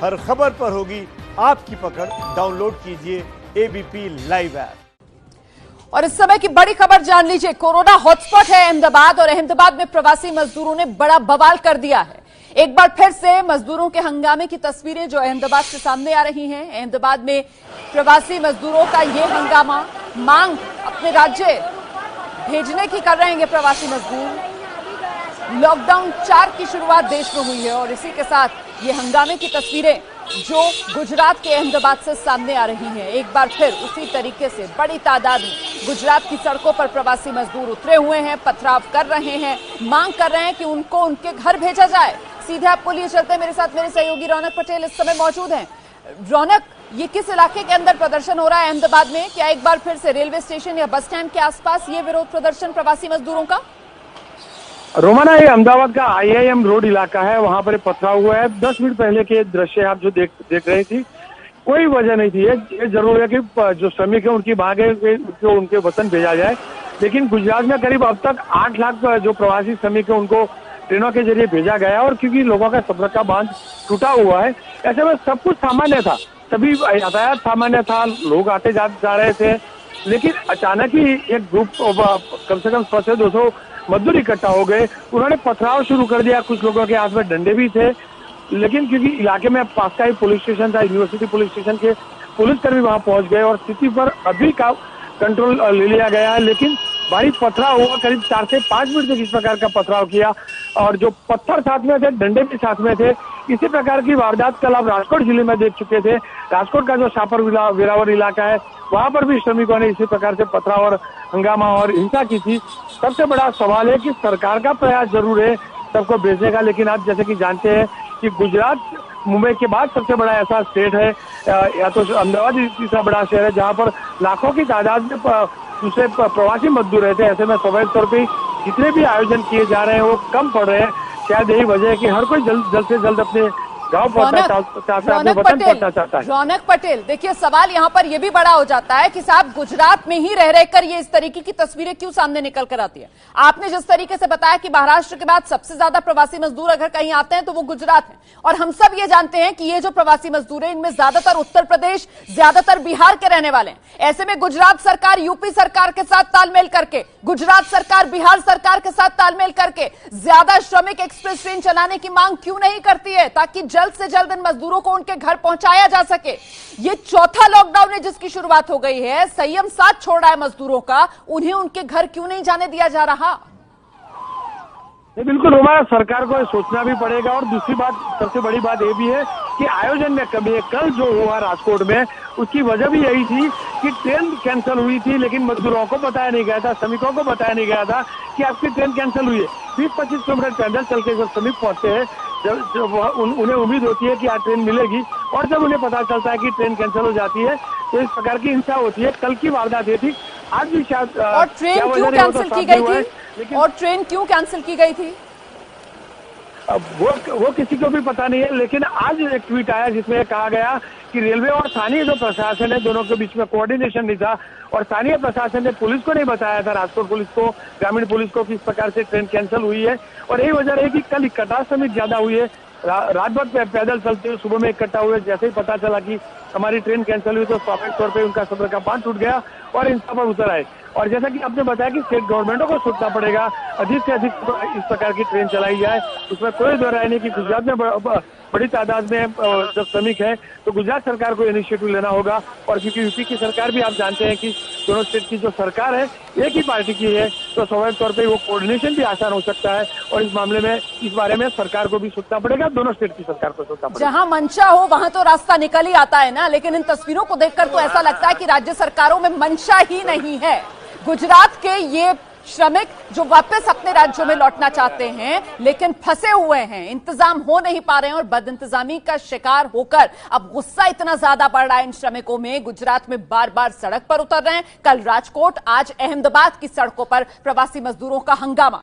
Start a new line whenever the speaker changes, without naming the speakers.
हर खबर पर होगी आपकी पकड़। डाउनलोड कीजिए एबीपी लाइव ऐप।
और इस समय की बड़ी खबर जान लीजिए। कोरोना हॉटस्पॉट है अहमदाबाद, और अहमदाबाद में प्रवासी मजदूरों ने बड़ा बवाल कर दिया है। एक बार फिर से मजदूरों के हंगामे की तस्वीरें जो अहमदाबाद से सामने आ रही हैं। अहमदाबाद में प्रवासी मजदूरों का ये हंगामा, मांग अपने राज्य भेजने की कर रहे हैं ये प्रवासी मजदूर। लॉकडाउन 4 की शुरुआत देश में हुई है और इसी के साथ ये हंगामे की तस्वीरें जो गुजरात के अहमदाबाद से सामने आ रही हैं। एक बार फिर उसी तरीके से बड़ी तादाद में गुजरात की सड़कों पर प्रवासी मजदूर उतरे हुए हैं, पथराव कर रहे हैं, मांग कर रहे हैं कि उनको उनके घर भेजा जाए। सीधे आपको लिए चलते हैं, मेरे साथ मेरे सहयोगी रौनक पटेल इस समय मौजूद हैं। रौनक, ये किस इलाके के अंदर प्रदर्शन हो रहा है अहमदाबाद में? क्या एक बार फिर से रेलवे स्टेशन या बस स्टैंड के आसपास ये विरोध प्रदर्शन प्रवासी मजदूरों का?
रोमाना, ये अहमदाबाद का IIM रोड इलाका है, वहां पर पथराव हुआ है। 10 मिनट पहले के दृश्य आप जो देख रहे थी, कोई वजह नहीं थी। ये जरूर है कि जो श्रमिक है उनकी मांग है कि उनके वतन भेजा जाए, लेकिन गुजरात में करीब अब तक 8 लाख जो प्रवासी श्रमिक है उनको ट्रेनों के जरिए भेजा गया। और क्योंकि लोगों का सब्र का बांध टूटा हुआ है, ऐसे में सब कुछ सामान्य था, सभी यातायात सामान्य था, लोग आते जा रहे थे। लेकिन अचानक ही एक ग्रुप कम से कम 100 से 200 मजदूर इकट्ठा हो गए। उन्होंने पथराव शुरू कर दिया। कुछ लोगों के हाथ में डंडे भी थे, लेकिन क्योंकि इलाके में पास का ही पुलिस स्टेशन था, यूनिवर्सिटी पुलिस स्टेशन के पुलिसकर्मी वहां पहुंच गए और स्थिति पर अभी का कंट्रोल ले लिया गया है। लेकिन भारी पथराव हुआ, करीब 4 से 5 मिनट तक इस प्रकार का पथराव किया और जो पत्थर साथ में थे, डंडे भी साथ में थे। इसी प्रकार की वारदात कल आप राजकोट जिले में देख चुके थे। राजकोट का जो शापर वेरावल इलाका है, वहां पर भी श्रमिकों ने इसी प्रकार से पथराव और हंगामा और हिंसा की थी। सबसे बड़ा सवाल है कि सरकार का प्रयास जरूर है सबको भेजने का, लेकिन आप जैसे कि जानते हैं कि गुजरात मुंबई के बाद सबसे बड़ा ऐसा स्टेट है, या तो अहमदाबाद तीसरा बड़ा शहर है, जहां पर लाखों की तादाद में दूसरे प्रवासी मजदूर रहते हैं। ऐसे में स्वाभाविक तौर पर जितने भी आयोजन किए जा रहे हैं वो कम पड़ रहे हैं। शायद यही वजह है कि हर कोई जल्द से जल्द अपने गाँव पहुंचना चाहता है, अपने वतन पहुंचना चाहता है।
रौनक पटेल, देखिए सवाल यहाँ पर यह भी बड़ा हो जाता है कि साहब गुजरात में ही रह रहकर ये इस तरीके की तस्वीरें क्यों सामने निकल कर आती है? आपने जिस तरीके से बताया कि महाराष्ट्र के बाद सबसे ज्यादा प्रवासी मजदूर अगर कहीं आते हैं तो वो गुजरात है, और हम सब ये जानते हैं कि ये जो प्रवासी मजदूर है इनमें ज्यादातर उत्तर प्रदेश, ज्यादातर बिहार के रहने वाले हैं। ऐसे में गुजरात सरकार यूपी सरकार के साथ तालमेल करके, गुजरात सरकार बिहार सरकार के साथ तालमेल करके ज्यादा श्रमिक एक्सप्रेस ट्रेन चलाने की मांग क्यों नहीं करती है, ताकि जल्द से जल्द इन मजदूरों को उनके घर पहुंचाया जा सके? ये चौथा लॉकडाउन है जिसकी शुरुआत हो गई है, संयम साथ छोड़ रहा है मजदूरों का, उन्हें उनके घर क्यों नहीं जाने दिया जा रहा?
बिल्कुल, हमारा सरकार को सोचना भी पड़ेगा। और दूसरी बात, सबसे बड़ी बात ये भी है कि आयोजन में कमी है। कल जो हुआ राजकोट में, उसकी वजह भी यही थी कि ट्रेन कैंसिल हुई थी, लेकिन मजदूरों को बताया नहीं गया था, श्रमिकों को बताया नहीं गया था कि आपकी ट्रेन कैंसिल हुई है। 20-25 किलोमीटर पैदल चल के जब श्रमिक पहुंचते हैं, जब उन्हें उम्मीद होती है कि आज ट्रेन मिलेगी, और जब उन्हें पता चलता है कि ट्रेन कैंसिल हो जाती है तो इस प्रकार की हिंसा होती है। कल की वारदात ये थी, आज भी शायद।
और ट्रेन क्यों कैंसिल की गई थी? और ट्रेन क्यों कैंसिल की गई थी?
वो किसी को भी पता नहीं है। लेकिन आज एक ट्वीट आया जिसमें कहा गया कि रेलवे और स्थानीय जो प्रशासन है, दोनों के बीच में कोऑर्डिनेशन नहीं था, और स्थानीय प्रशासन ने पुलिस को नहीं बताया था, राजकोट पुलिस को, ग्रामीण पुलिस को, किस प्रकार से ट्रेन कैंसिल हुई है। और यही वजह है कि कल इकट्ठा श्रमिक ज्यादा हुई है, रात भर पैदल चलते हुए सुबह में इकट्ठा हुए। जैसे ही पता चला कि हमारी ट्रेन कैंसिल हुई तो स्वाभाविक तौर पर उनका सब्र का बांध टूट गया और हिंसा पर उतर आए। और जैसा कि आपने बताया कि स्टेट गवर्नमेंटों को सोचना पड़ेगा, अधिक से अधिक इस प्रकार की ट्रेन चलाई जाए। उसमें कोई दो राय नहीं कि गुजरात में बड़ी तादाद में जब श्रमिक है तो गुजरात सरकार को इनिशिएटिव लेना होगा। और क्योंकि यूपी की सरकार भी आप जानते हैं कि दोनों स्टेट की जो सरकार है एक ही पार्टी की है, तो स्वाभाविक तौर पर वो कोऑर्डिनेशन भी आसान हो सकता है। और इस मामले में, इस बारे में सरकार को भी सोचना पड़ेगा, दोनों स्टेट की सरकार को सोचना पड़ेगा।
जहां मंशा हो वहां तो रास्ता निकल ही आता है ना, लेकिन इन तस्वीरों को देखकर तो ऐसा लगता है कि राज्य सरकारों में मंशा ही नहीं है। गुजरात के ये श्रमिक जो वापस अपने राज्यों में लौटना चाहते हैं लेकिन फंसे हुए हैं, इंतजाम हो नहीं पा रहे हैं, और बदइंतजामी का शिकार होकर अब गुस्सा इतना ज्यादा बढ़ रहा है इन श्रमिकों में, गुजरात में बार बार सड़क पर उतर रहे हैं। कल राजकोट, आज अहमदाबाद की सड़कों पर प्रवासी मजदूरों का हंगामा।